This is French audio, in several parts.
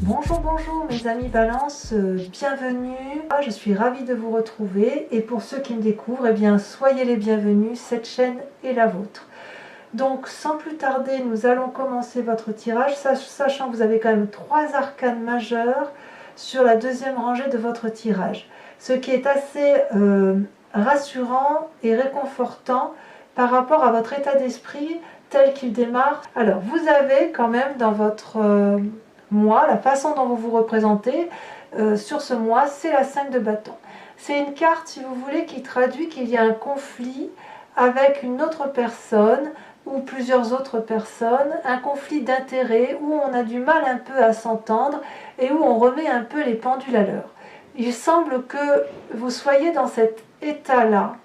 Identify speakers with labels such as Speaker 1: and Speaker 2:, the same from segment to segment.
Speaker 1: Bonjour, bonjour mes amis Balance, bienvenue. Je suis ravie de vous retrouver et pour ceux qui me découvrent, eh bien soyez les bienvenus, cette chaîne est la vôtre. Donc sans plus tarder, nous allons commencer votre tirage, sachant que vous avez quand même 3 arcanes majeures sur la deuxième rangée de votre tirage. Ce qui est assez rassurant et réconfortant par rapport à votre état d'esprit tel qu'il démarre. Alors vous avez quand même dans votre mois, la façon dont vous vous représentez sur ce mois, c'est la 5 de bâton. C'est une carte, si vous voulez, qui traduit qu'il y a un conflit avec une autre personne ou plusieurs autres personnes, un conflit d'intérêts où on a du mal un peu à s'entendre et où on remet un peu les pendules à l'heure. Il semble que vous soyez dans cet état-là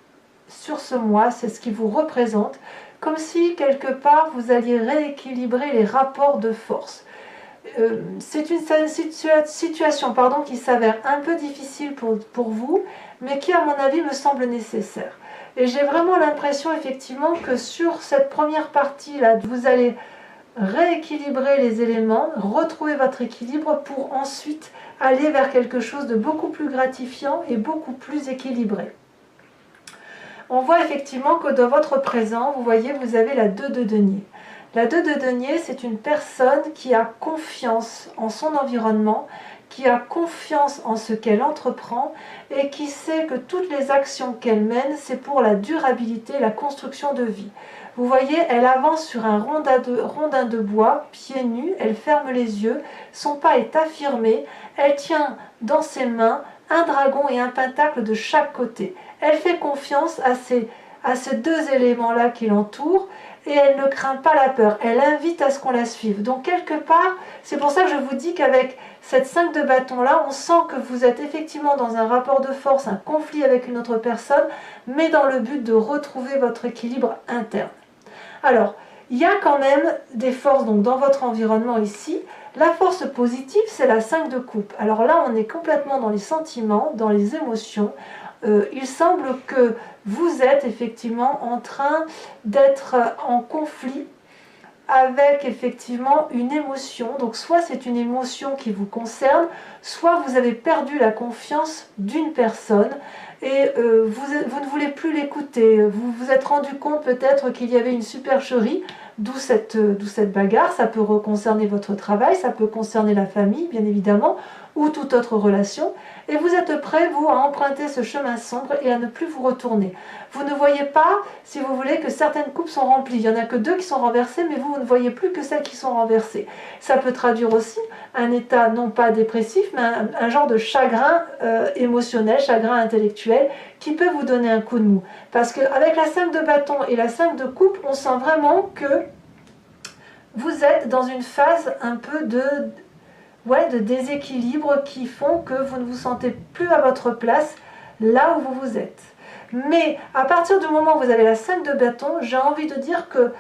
Speaker 1: sur ce mois, c'est ce qui vous représente, comme si quelque part vous alliez rééquilibrer les rapports de force. C'est une situation qui s'avère un peu difficile pour vous, mais qui à mon avis me semble nécessaire. Et j'ai vraiment l'impression effectivement que sur cette première partie là, vous allez rééquilibrer les éléments, retrouver votre équilibre pour ensuite aller vers quelque chose de beaucoup plus gratifiant et beaucoup plus équilibré. On voit effectivement que dans votre présent, vous voyez, vous avez la 2 de denier. La 2 de denier, c'est une personne qui a confiance en son environnement, qui a confiance en ce qu'elle entreprend et qui sait que toutes les actions qu'elle mène, c'est pour la durabilité, la construction de vie. Vous voyez, elle avance sur un rondin de bois, pieds nus, elle ferme les yeux, son pas est affirmé, elle tient dans ses mains un dragon et un pentacle de chaque côté. Elle fait confiance à ces deux éléments-là qui l'entourent et elle ne craint pas la peur. Elle invite à ce qu'on la suive. Donc quelque part, c'est pour ça que je vous dis qu'avec cette 5 de bâton-là, on sent que vous êtes effectivement dans un rapport de force, un conflit avec une autre personne, mais dans le but de retrouver votre équilibre interne. Alors, il y a quand même des forces donc, dans votre environnement ici. La force positive, c'est la 5 de coupe. Alors là, on est complètement dans les sentiments, dans les émotions. Il semble que vous êtes effectivement en train d'être en conflit avec effectivement une émotion. Donc soit c'est une émotion qui vous concerne, soit vous avez perdu la confiance d'une personne et vous ne voulez plus l'écouter. Vous vous êtes rendu compte peut-être qu'il y avait une supercherie, d'où cette bagarre. Ça peut concerner votre travail, ça peut concerner la famille bien évidemment, ou toute autre relation, et vous êtes prêt, vous, à emprunter ce chemin sombre et à ne plus vous retourner. Vous ne voyez pas, si vous voulez, que certaines coupes sont remplies. Il n'y en a que 2 qui sont renversées, mais vous ne voyez plus que celles qui sont renversées. Ça peut traduire aussi un état, non pas dépressif, mais un genre de chagrin émotionnel, chagrin intellectuel, qui peut vous donner un coup de mou. Parce qu'avec la 5 de bâton et la 5 de coupe, on sent vraiment que vous êtes dans une phase un peu de déséquilibre qui font que vous ne vous sentez plus à votre place là où vous êtes. Mais à partir du moment où vous avez la 5 de bâton, j'ai envie de dire que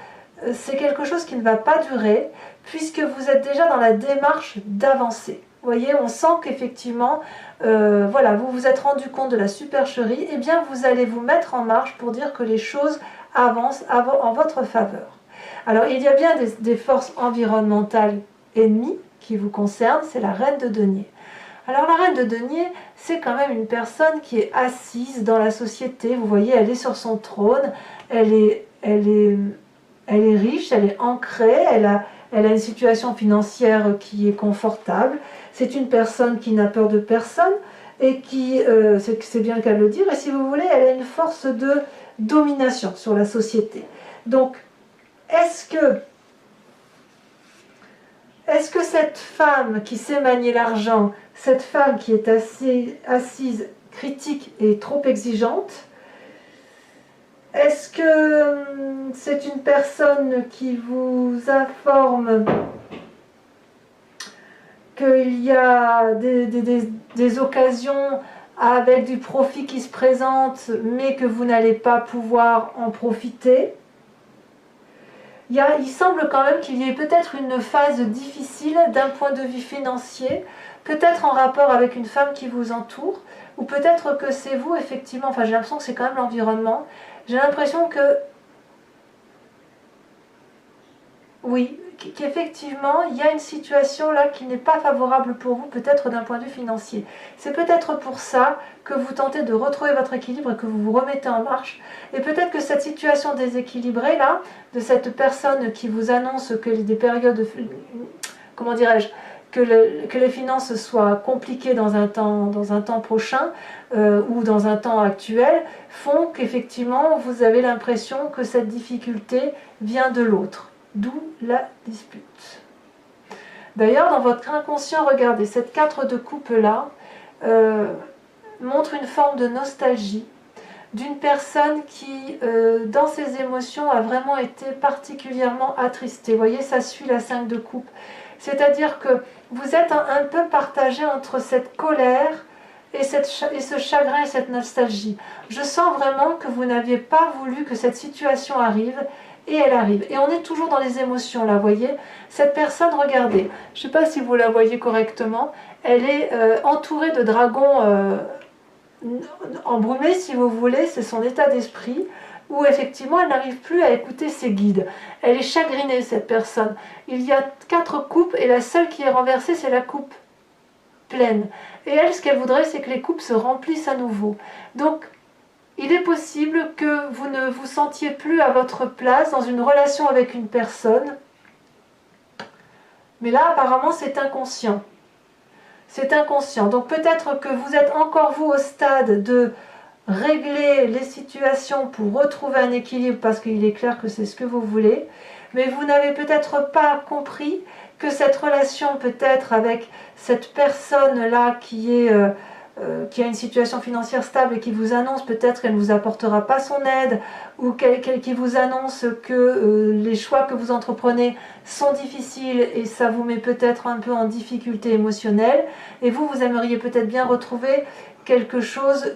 Speaker 1: c'est quelque chose qui ne va pas durer puisque vous êtes déjà dans la démarche d'avancer. Vous voyez, on sent qu'effectivement, vous vous êtes rendu compte de la supercherie, et bien vous allez vous mettre en marche pour dire que les choses avancent en votre faveur. Alors il y a bien des forces environnementales ennemies qui vous concerne, c'est la reine de denier. Alors la reine de denier, c'est quand même une personne qui est assise dans la société. Vous voyez, elle est sur son trône, elle est riche, elle est ancrée, elle a une situation financière qui est confortable. C'est une personne qui n'a peur de personne et qui, c'est bien le cas de le dire, et si vous voulez, elle a une force de domination sur la société. Donc, est-ce que cette femme qui sait manier l'argent, cette femme qui est assise, critique et trop exigeante, est-ce que c'est une personne qui vous informe qu'il y a des occasions avec du profit qui se présentent, mais que vous n'allez pas pouvoir en profiter ? Il semble quand même qu'il y ait peut-être une phase difficile d'un point de vue financier, peut-être en rapport avec une femme qui vous entoure, ou peut-être que c'est vous effectivement, enfin j'ai l'impression que c'est quand même l'environnement, j'ai l'impression que, oui, qu'effectivement, il y a une situation là qui n'est pas favorable pour vous, peut-être d'un point de vue financier. C'est peut-être pour ça que vous tentez de retrouver votre équilibre et que vous vous remettez en marche. Et peut-être que cette situation déséquilibrée là, de cette personne qui vous annonce que des périodes, comment dirais-je, que les finances soient compliquées dans un temps prochain ou dans un temps actuel, font qu'effectivement vous avez l'impression que cette difficulté vient de l'autre. D'où la dispute. D'ailleurs, dans votre inconscient, regardez, cette 4 de coupe là montre une forme de nostalgie d'une personne qui, dans ses émotions, a vraiment été particulièrement attristée. Vous voyez, ça suit la 5 de coupe. C'est-à-dire que vous êtes un peu partagé entre cette colère et ce chagrin et cette nostalgie. Je sens vraiment que vous n'aviez pas voulu que cette situation arrive, et elle arrive. Et on est toujours dans les émotions là, vous voyez. Cette personne, regardez, je ne sais pas si vous la voyez correctement, elle est entourée de dragons embrumés, si vous voulez, c'est son état d'esprit, où effectivement elle n'arrive plus à écouter ses guides. Elle est chagrinée, cette personne. Il y a 4 coupes, et la seule qui est renversée, c'est la coupe pleine. Et elle, ce qu'elle voudrait, c'est que les coupes se remplissent à nouveau. Donc, il est possible que vous ne vous sentiez plus à votre place dans une relation avec une personne. Mais là, apparemment, c'est inconscient. C'est inconscient. Donc peut-être que vous êtes encore, vous, au stade de régler les situations pour retrouver un équilibre, parce qu'il est clair que c'est ce que vous voulez. Mais vous n'avez peut-être pas compris que cette relation, peut-être avec cette personne-là qui a une situation financière stable et qui vous annonce peut-être qu'elle ne vous apportera pas son aide, ou qui vous annonce que les choix que vous entreprenez sont difficiles et ça vous met peut-être un peu en difficulté émotionnelle, et vous aimeriez peut-être bien retrouver quelque chose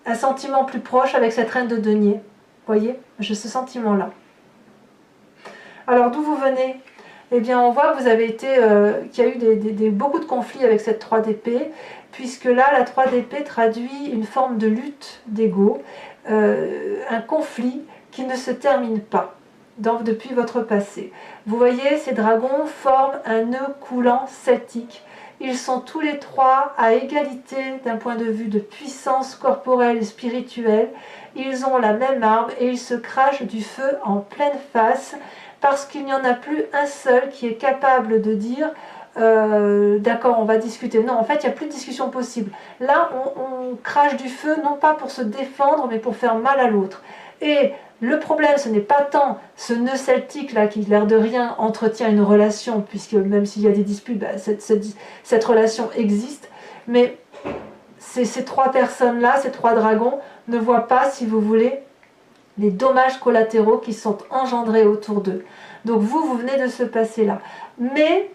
Speaker 1: un sentiment plus proche avec cette reine de denier. Voyez, j'ai ce sentiment-là. Alors d'où vous venez? Eh bien, on voit que vous avez été, qu'il y a eu beaucoup de conflits avec cette 3 d'épée, puisque là, la 3 d'épée traduit une forme de lutte d'ego, un conflit qui ne se termine pas depuis votre passé. Vous voyez, ces dragons forment un nœud coulant celtique. Ils sont tous les 3 à égalité d'un point de vue de puissance corporelle et spirituelle. Ils ont la même arme et ils se crachent du feu en pleine face, parce qu'il n'y en a plus un seul qui est capable de dire d'accord, on va discuter. Non, en fait, il n'y a plus de discussion possible. Là, on crache du feu, non pas pour se défendre, mais pour faire mal à l'autre. Et le problème, ce n'est pas tant ce nœud celtique là qui, l'air de rien, entretient une relation, puisque même s'il y a des disputes, bah, cette relation existe, mais ces 3 personnes-là, ces 3 dragons, ne voient pas, si vous voulez, les dommages collatéraux qui sont engendrés autour d'eux. Donc vous venez de ce passé-là. Mais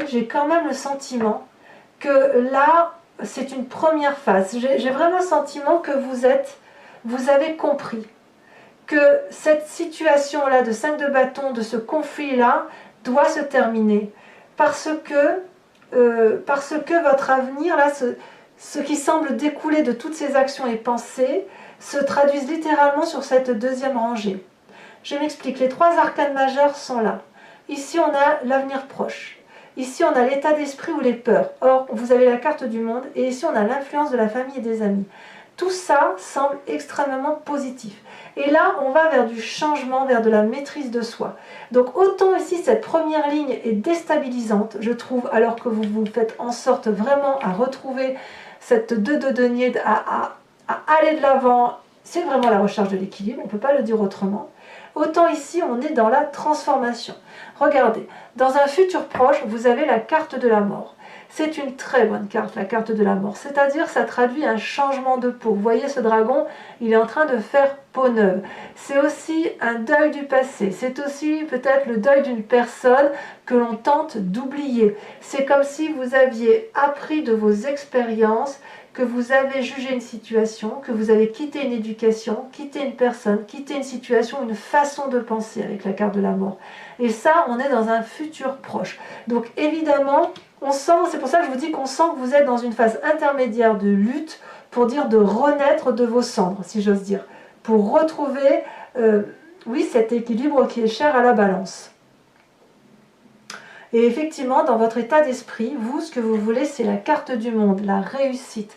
Speaker 1: j'ai quand même le sentiment que là, c'est une première phase. J'ai vraiment le sentiment que vous avez compris que cette situation-là de 5 de bâton, de ce conflit-là, doit se terminer. Parce que votre avenir, là, ce qui semble découler de toutes ces actions et pensées, se traduisent littéralement sur cette deuxième rangée. Je m'explique, les 3 arcanes majeures sont là. Ici, on a l'avenir proche. Ici, on a l'état d'esprit ou les peurs. Or, vous avez la carte du monde, et ici, on a l'influence de la famille et des amis. Tout ça semble extrêmement positif. Et là, on va vers du changement, vers de la maîtrise de soi. Donc, autant ici, cette première ligne est déstabilisante, je trouve, alors que vous faites en sorte vraiment à retrouver cette 2 de denier, à aller de l'avant. C'est vraiment la recherche de l'équilibre, on ne peut pas le dire autrement. Autant ici, on est dans la transformation. Regardez, dans un futur proche, vous avez la carte de la mort. C'est une très bonne carte, la carte de la mort. C'est-à-dire, ça traduit un changement de peau. Vous voyez, ce dragon, il est en train de faire peau neuve. C'est aussi un deuil du passé. C'est aussi peut-être le deuil d'une personne que l'on tente d'oublier. C'est comme si vous aviez appris de vos expériences, que vous avez jugé une situation, que vous avez quitté une éducation, quitté une personne, quitté une situation, une façon de penser avec la carte de la mort. Et ça, on est dans un futur proche. Donc évidemment, on sent, c'est pour ça que je vous dis qu'on sent que vous êtes dans une phase intermédiaire de lutte, pour dire de renaître de vos cendres, si j'ose dire, pour retrouver, oui, cet équilibre qui est cher à la balance. Et effectivement, dans votre état d'esprit, vous, ce que vous voulez, c'est la carte du monde, la réussite.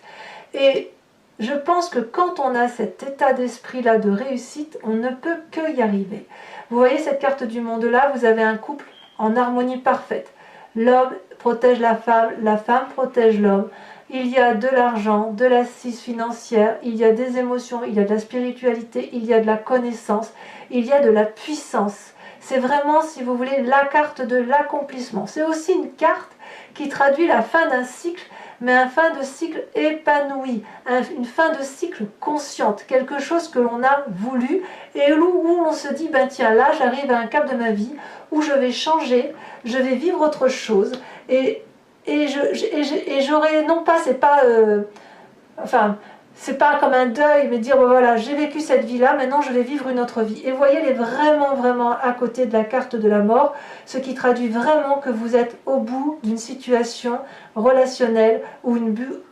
Speaker 1: Et je pense que quand on a cet état d'esprit-là de réussite, on ne peut que y arriver. Vous voyez cette carte du monde-là, vous avez un couple en harmonie parfaite. L'homme protège la femme protège l'homme. Il y a de l'argent, de l'assise financière, il y a des émotions, il y a de la spiritualité, il y a de la connaissance, il y a de la puissance. C'est vraiment, si vous voulez, la carte de l'accomplissement. C'est aussi une carte qui traduit la fin d'un cycle, mais une fin de cycle épanoui, une fin de cycle consciente, quelque chose que l'on a voulu et où on se dit, ben tiens, là j'arrive à un cap de ma vie où je vais changer, je vais vivre autre chose et j'aurais, non pas, c'est pas, c'est pas comme un deuil, mais dire, bon, voilà, j'ai vécu cette vie-là, maintenant je vais vivre une autre vie. Et vous voyez, elle est vraiment à côté de la carte de la mort, ce qui traduit vraiment que vous êtes au bout d'une situation relationnelle ou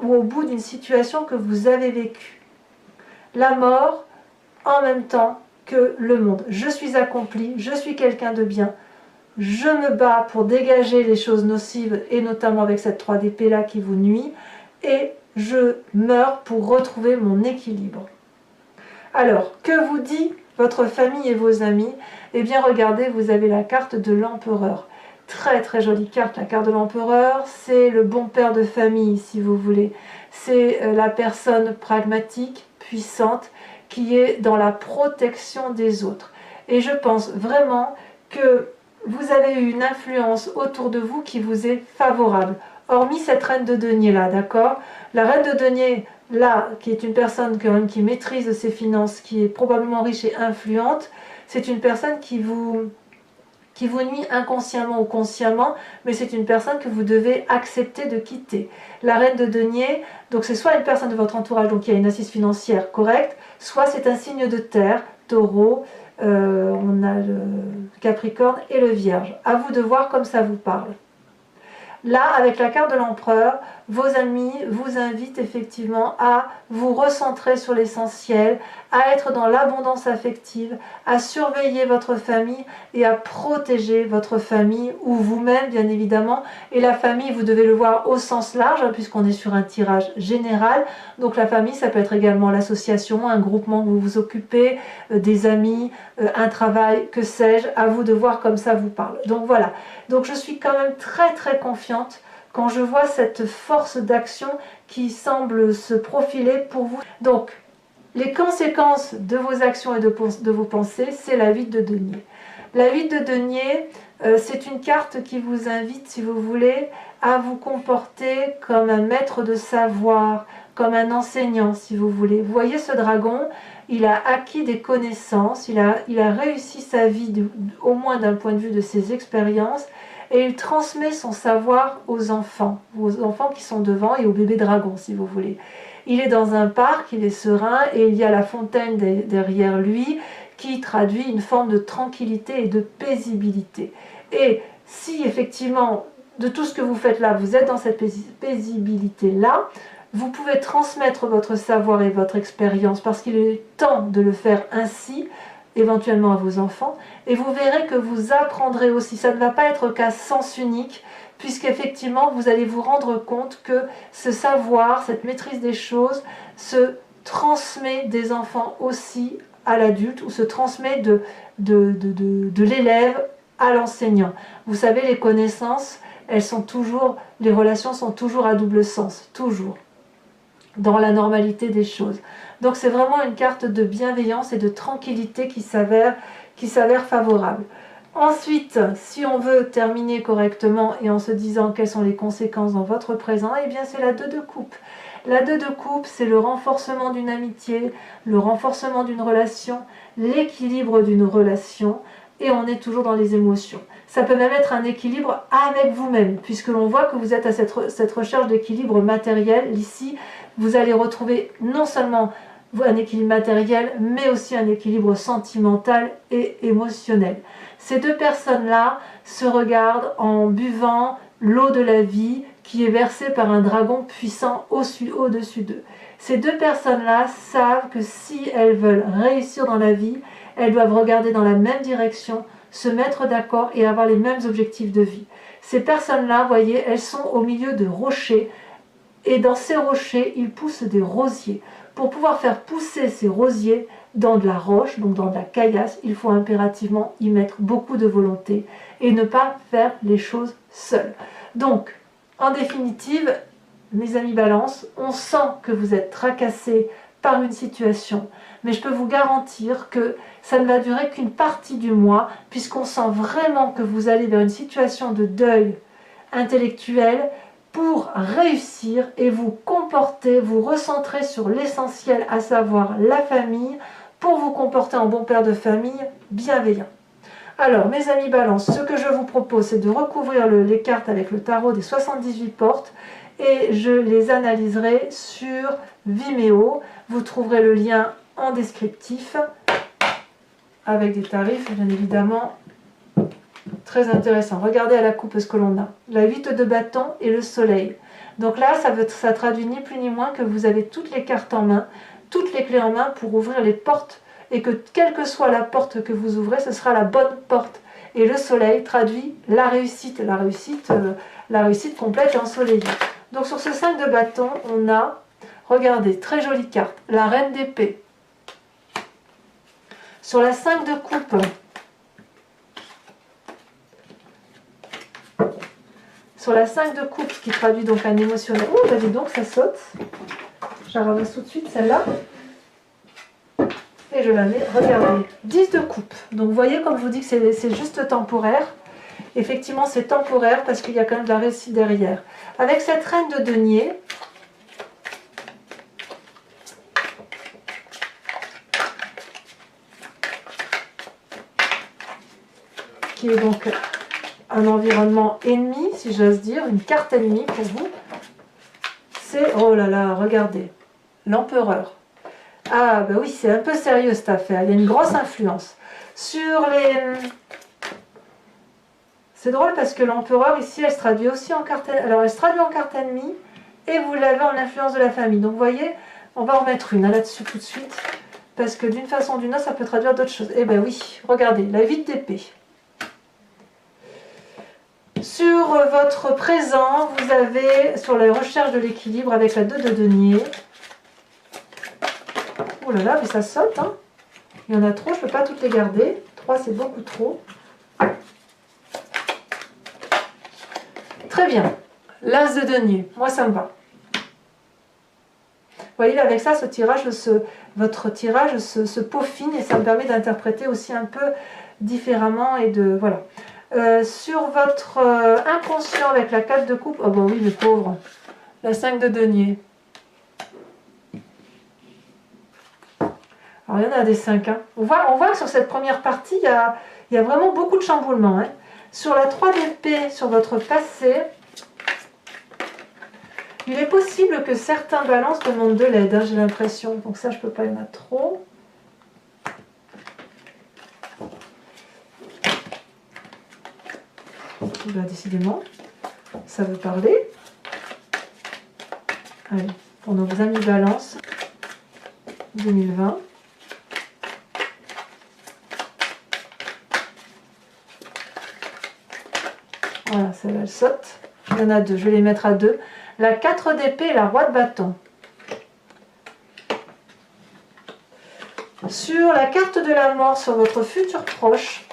Speaker 1: au bout d'une situation que vous avez vécue. La mort, en même temps que le monde. Je suis accompli, je suis quelqu'un de bien. Je me bats pour dégager les choses nocives, et notamment avec cette 3 d'épée là qui vous nuit, et je meurs pour retrouver mon équilibre. Alors, que vous dit votre famille et vos amis? Eh bien, regardez, vous avez la carte de l'empereur. Très jolie carte, la carte de l'empereur, c'est le bon père de famille, si vous voulez. C'est la personne pragmatique, puissante, qui est dans la protection des autres. Et je pense vraiment que vous avez eu une influence autour de vous qui vous est favorable. Hormis cette reine de denier là, d'accord? La reine de denier là, qui est une personne qui maîtrise ses finances, qui est probablement riche et influente, c'est une personne qui vous nuit inconsciemment ou consciemment, mais c'est une personne que vous devez accepter de quitter. La reine de denier, donc c'est soit une personne de votre entourage donc qui a une assise financière correcte, soit c'est un signe de terre, taureau, on a le Capricorne et le Vierge. À vous de voir comme ça vous parle. Là, avec la carte de l'empereur, vos amis vous invitent effectivement à vous recentrer sur l'essentiel, à être dans l'abondance affective, à surveiller votre famille et à protéger votre famille ou vous-même bien évidemment. Et la famille, vous devez le voir au sens large hein, puisqu'on est sur un tirage général. Donc la famille, ça peut être également l'association, un groupement où vous vous occupez, des amis, un travail, que sais-je, à vous de voir comme ça vous parle. Donc voilà, donc je suis quand même très confiante quand je vois cette force d'action qui semble se profiler pour vous. Donc, les conséquences de vos actions et de vos pensées, c'est la 8 de denier. La 8 de denier, c'est une carte qui vous invite, si vous voulez, à vous comporter comme un maître de savoir, comme un enseignant, si vous voulez. Vous voyez ce dragon, il a acquis des connaissances, il a réussi sa vie, au moins d'un point de vue de ses expériences, et il transmet son savoir aux enfants qui sont devant et aux bébés dragons, si vous voulez. Il est dans un parc, il est serein, et il y a la fontaine derrière lui, qui traduit une forme de tranquillité et de paisibilité. Et si effectivement, de tout ce que vous faites là, vous êtes dans cette paisibilité-là, vous pouvez transmettre votre savoir et votre expérience, parce qu'il est temps de le faire ainsi, éventuellement à vos enfants, et vous verrez que vous apprendrez aussi. Ça ne va pas être qu'à sens unique, puisqu'effectivement vous allez vous rendre compte que ce savoir, cette maîtrise des choses se transmet des enfants aussi à l'adulte, ou se transmet de l'élève à l'enseignant. Vous savez, les connaissances, les relations sont toujours à double sens, toujours, dans la normalité des choses. Donc c'est vraiment une carte de bienveillance et de tranquillité qui s'avère favorable. Ensuite, si on veut terminer correctement et en se disant quelles sont les conséquences dans votre présent, eh bien c'est la 2 de coupe. La 2 de coupe, c'est le renforcement d'une amitié, le renforcement d'une relation, l'équilibre d'une relation, et on est toujours dans les émotions. Ça peut même être un équilibre avec vous-même, puisque l'on voit que vous êtes à cette recherche d'équilibre matériel. Ici, vous allez retrouver non seulement un équilibre matériel, mais aussi un équilibre sentimental et émotionnel. Ces deux personnes-là se regardent en buvant l'eau de la vie qui est versée par un dragon puissant au-dessus d'eux. Ces deux personnes-là savent que si elles veulent réussir dans la vie, elles doivent regarder dans la même direction, se mettre d'accord et avoir les mêmes objectifs de vie. Ces personnes-là, vous voyez, elles sont au milieu de rochers. Et dans ces rochers, il pousse des rosiers. Pour pouvoir faire pousser ces rosiers dans de la roche, donc dans de la caillasse, il faut impérativement y mettre beaucoup de volonté et ne pas faire les choses seuls. Donc, en définitive, mes amis Balance, on sent que vous êtes tracassés par une situation, mais je peux vous garantir que ça ne va durer qu'une partie du mois, puisqu'on sent vraiment que vous allez vers une situation de deuil intellectuel pour réussir et vous comporter, vous recentrer sur l'essentiel, à savoir la famille, pour vous comporter en bon père de famille bienveillant. Alors, mes amis Balance, ce que je vous propose, c'est de recouvrir les cartes avec le tarot des 78 portes et je les analyserai sur Vimeo. Vous trouverez le lien en descriptif avec des tarifs, bien évidemment, très intéressants. Regardez à la coupe ce que l'on a. La 8 de bâton et le soleil. Donc là, ça traduit ni plus ni moins que vous avez toutes les cartes en main, toutes les clés en main pour ouvrir les portes et que quelle que soit la porte que vous ouvrez, ce sera la bonne porte. Et le soleil traduit la réussite complète et ensoleillée. Donc sur ce 5 de bâton, on a, regardez, très jolie carte, la reine d'épée. Sur la 5 de coupe, qui traduit donc un émotionnel. Oh, bah dis donc, ça saute. Je la ramasse tout de suite, celle-là. Et je la mets, regardez, 10 de coupe. Donc vous voyez, comme je vous dis que c'est juste temporaire. Effectivement, c'est temporaire parce qu'il y a quand même de la réussite derrière. Avec cette reine de denier, qui est donc un environnement ennemi, si j'ose dire, une carte ennemie pour vous, c'est, oh là là, regardez, l'empereur. Ah, bah oui, c'est un peu sérieux cette affaire, il y a une grosse influence. Sur les... C'est drôle parce que l'empereur, ici, elle se traduit aussi en carte... Alors, elle se traduit en carte ennemie, et vous l'avez en influence de la famille. Donc, vous voyez, on va en mettre une là-dessus tout de suite, parce que d'une façon ou d'une autre, ça peut traduire d'autres choses. Eh ben oui, regardez, la 8 d'épée. Sur votre présent, vous avez, sur la recherche de l'équilibre, avec la 2 de denier. Oh là là, mais ça saute, hein. Il y en a trop, je ne peux pas toutes les garder. 3, c'est beaucoup trop. Très bien. L'as de denier, moi ça me va. Vous voyez, avec ça, ce tirage, votre tirage se peaufine et ça me permet d'interpréter aussi un peu différemment et de... Voilà. Sur votre inconscient avec la 4 de coupe, oh ben oui, le pauvre, la 5 de denier. Alors il y en a des 5. Hein. On voit que sur cette première partie, il y a vraiment beaucoup de chamboulements. Hein. Sur la 3 d'épée, sur votre passé, il est possible que certains balances demandent de l'aide, hein, j'ai l'impression. Donc ça, je ne peux pas y mettre trop. Bah, décidément, ça veut parler. Allez, pour nos amis Balance 2020. Voilà, celle-là, elle saute. Il y en a 2, je vais les mettre à 2. La 4 d'épée et la roi de bâton. Sur la carte de la mort, sur votre futur proche,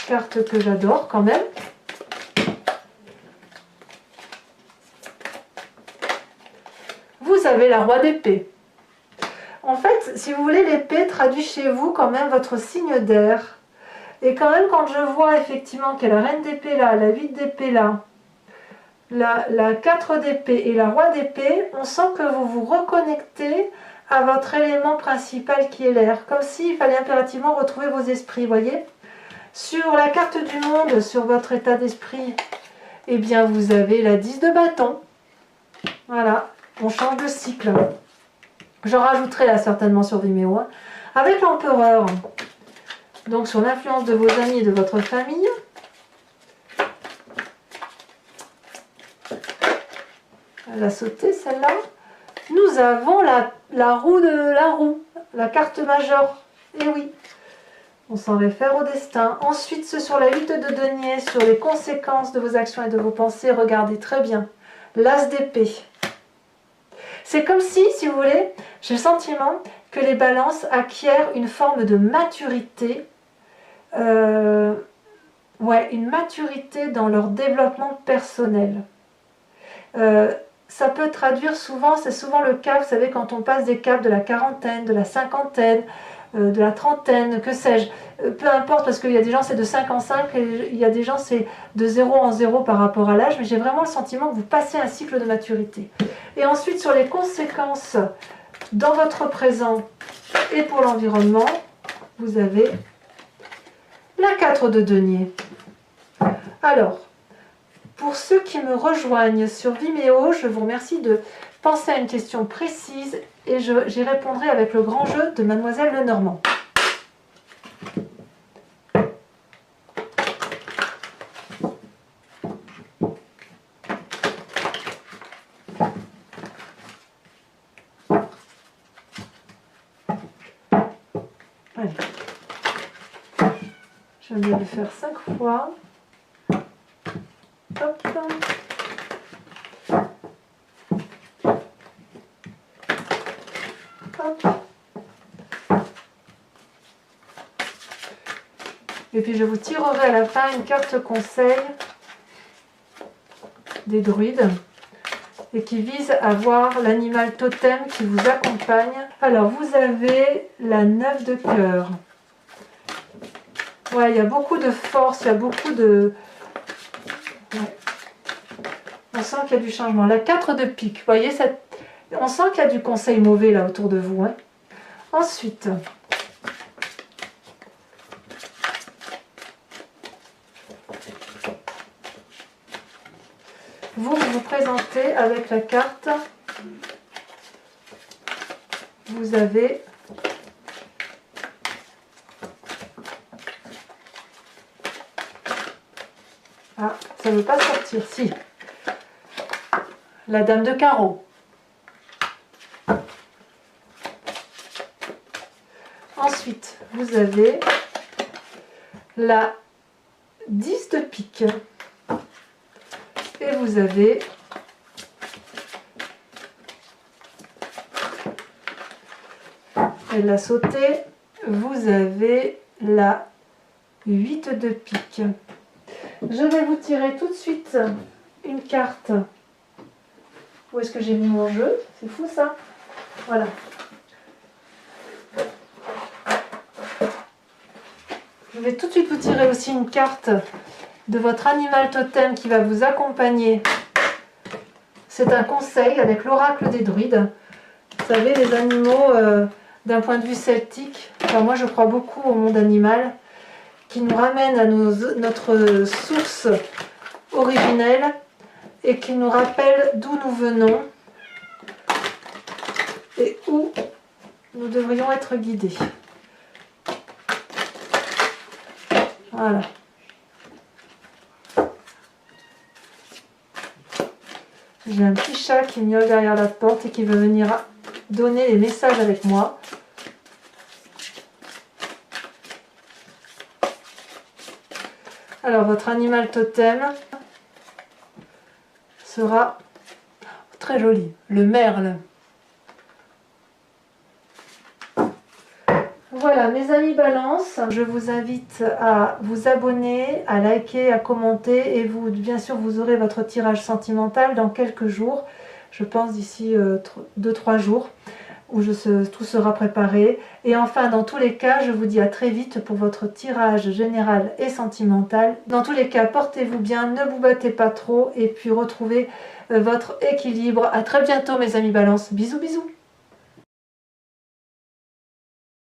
Speaker 1: carte que j'adore quand même. Vous avez la roi d'épée. En fait, si vous voulez, l'épée traduit chez vous quand même votre signe d'air. Et quand même, quand je vois effectivement qu'il y a la reine d'épée là, la 8 d'épée là, la 4 d'épée et la roi d'épée, on sent que vous vous reconnectez à votre élément principal qui est l'air. Comme s'il fallait impérativement retrouver vos esprits, vous voyez. Sur la carte du monde, sur votre état d'esprit, eh bien vous avez la 10 de bâton. Voilà, on change de cycle. J'en rajouterai là certainement sur Vimeo. Hein. Avec l'empereur, donc sur l'influence de vos amis et de votre famille. Elle a sauté celle-là. Nous avons la roue de la roue, la carte majeure. Et oui. On s'en réfère au destin. Ensuite, ce sur la 8 de denier, sur les conséquences de vos actions et de vos pensées, regardez très bien. L'as d'épée. C'est comme si vous voulez, j'ai le sentiment que les balances acquièrent une forme de maturité, une maturité dans leur développement personnel. Ça peut traduire souvent, c'est souvent le cas, vous savez, quand on passe des caps de la quarantaine, de la cinquantaine, de la trentaine, que sais-je, peu importe, parce qu'il y a des gens c'est de 5 en 5, et il y a des gens c'est de 0 en 0 par rapport à l'âge, mais j'ai vraiment le sentiment que vous passez un cycle de maturité. Et ensuite sur les conséquences dans votre présent et pour l'environnement, vous avez la 4 de denier. Alors, pour ceux qui me rejoignent sur Vimeo, je vous remercie de penser à une question précise et j'y répondrai avec le grand jeu de Mademoiselle Lenormand. Allez. Je vais le faire 5 fois. Hop. Hop. Et puis je vous tirerai à la fin une carte conseil des druides et qui vise à voir l'animal totem qui vous accompagne. Alors vous avez la 9 de cœur. Ouais, il y a beaucoup de force, il y a beaucoup de... Ouais. On sent qu'il y a du changement. La 4 de pique, vous voyez, on sent qu'il y a du conseil mauvais là autour de vous. Hein. Ensuite, vous vous présentez avec la carte. Vous avez ah, ça ne veut pas sortir, si. La dame de carreau. Ensuite, vous avez la 10 de pique. Et vous avez elle l'a sauté. Vous avez la 8 de pique. Je vais vous tirer tout de suite une carte. Où est-ce que j'ai mis mon jeu? C'est fou ça. Voilà. Je vais tout de suite vous tirer aussi une carte de votre animal totem qui va vous accompagner. C'est un conseil avec l'oracle des druides. Vous savez, les animaux, d'un point de vue celtique, enfin, moi je crois beaucoup au monde animal, qui nous ramène à notre source originelle et qui nous rappelle d'où nous venons et où nous devrions être guidés. Voilà. J'ai un petit chat qui miaule derrière la porte et qui veut venir donner les messages avec moi. Alors, votre animal totem sera très joli, le merle. Voilà, mes amis Balance, je vous invite à vous abonner, à liker, à commenter et vous, bien sûr, vous aurez votre tirage sentimental dans quelques jours, je pense d'ici 2-3 jours, où tout sera préparé. Et enfin, dans tous les cas, je vous dis à très vite pour votre tirage général et sentimental. Dans tous les cas, portez-vous bien, ne vous battez pas trop et puis retrouvez votre équilibre. À très bientôt mes amis Balance, bisous bisous.